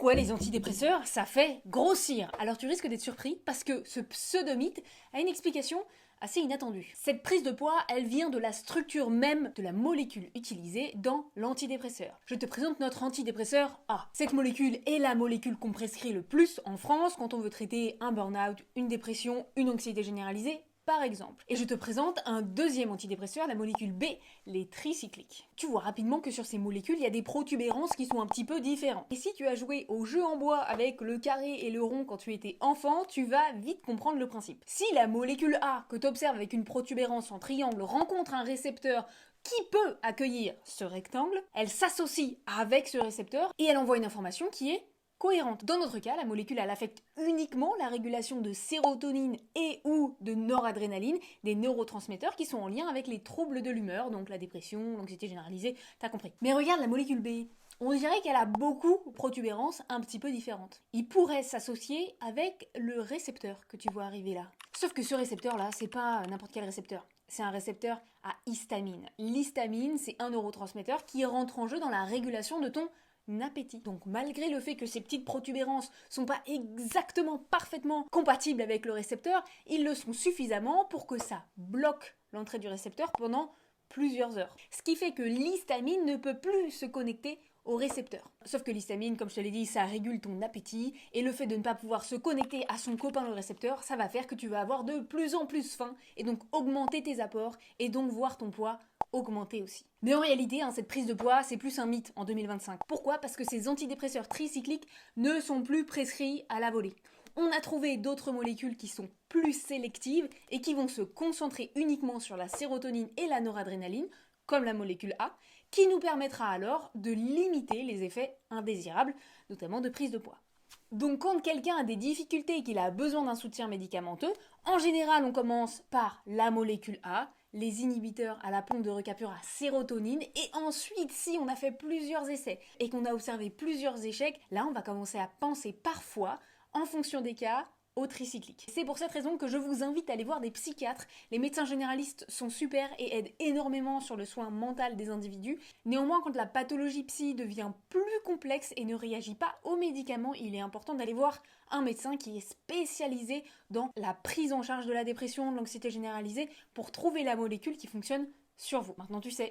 ouais, les antidépresseurs, ça fait grossir. Alors tu risques d'être surpris parce que ce pseudomythe a une explication assez inattendue. Cette prise de poids, elle vient de la structure même de la molécule utilisée dans l'antidépresseur. Je te présente notre antidépresseur A. Cette molécule est la molécule qu'on prescrit le plus en France quand on veut traiter un burn-out, une dépression, une anxiété généralisée, par exemple. Et je te présente un deuxième antidépresseur, la molécule B, les tricycliques. Tu vois rapidement que sur ces molécules, il y a des protubérances qui sont un petit peu différentes. Et si tu as joué au jeu en bois avec le carré et le rond quand tu étais enfant, tu vas vite comprendre le principe. Si la molécule A que tu observes avec une protubérance en triangle rencontre un récepteur qui peut accueillir ce rectangle, elle s'associe avec ce récepteur et elle envoie une information qui est cohérente. Dans notre cas, la molécule elle affecte uniquement la régulation de sérotonine et ou de noradrénaline, des neurotransmetteurs qui sont en lien avec les troubles de l'humeur, donc la dépression, l'anxiété généralisée, t'as compris. Mais regarde la molécule B, on dirait qu'elle a beaucoup de protubérances un petit peu différentes. Il pourrait s'associer avec le récepteur que tu vois arriver là. Sauf que ce récepteur-là, c'est pas n'importe quel récepteur. C'est un récepteur à histamine. L'histamine, c'est un neurotransmetteur qui rentre en jeu dans la régulation de ton appétit. Donc malgré le fait que ces petites protubérances sont pas exactement parfaitement compatibles avec le récepteur, ils le sont suffisamment pour que ça bloque l'entrée du récepteur pendant plusieurs heures. Ce qui fait que l'histamine ne peut plus se connecter au récepteur. Sauf que l'histamine, comme je te l'ai dit, ça régule ton appétit et le fait de ne pas pouvoir se connecter à son copain le récepteur, ça va faire que tu vas avoir de plus en plus faim et donc augmenter tes apports et donc voir ton poids augmenter aussi. Mais en réalité, cette prise de poids, c'est plus un mythe en 2025. Pourquoi ? Parce que ces antidépresseurs tricycliques ne sont plus prescrits à la volée. On a trouvé d'autres molécules qui sont plus sélectives et qui vont se concentrer uniquement sur la sérotonine et la noradrénaline, comme la molécule A, qui nous permettra alors de limiter les effets indésirables, notamment de prise de poids. Donc quand quelqu'un a des difficultés et qu'il a besoin d'un soutien médicamenteux, en général on commence par la molécule A, les inhibiteurs à la pompe de recapture à sérotonine, et ensuite si on a fait plusieurs essais et qu'on a observé plusieurs échecs, là on va commencer à penser parfois, en fonction des cas, au tricyclique. C'est pour cette raison que je vous invite à aller voir des psychiatres. Les médecins généralistes sont super et aident énormément sur le soin mental des individus. Néanmoins, quand la pathologie psy devient plus complexe et ne réagit pas aux médicaments, il est important d'aller voir un médecin qui est spécialisé dans la prise en charge de la dépression, de l'anxiété généralisée, pour trouver la molécule qui fonctionne sur vous. Maintenant tu sais.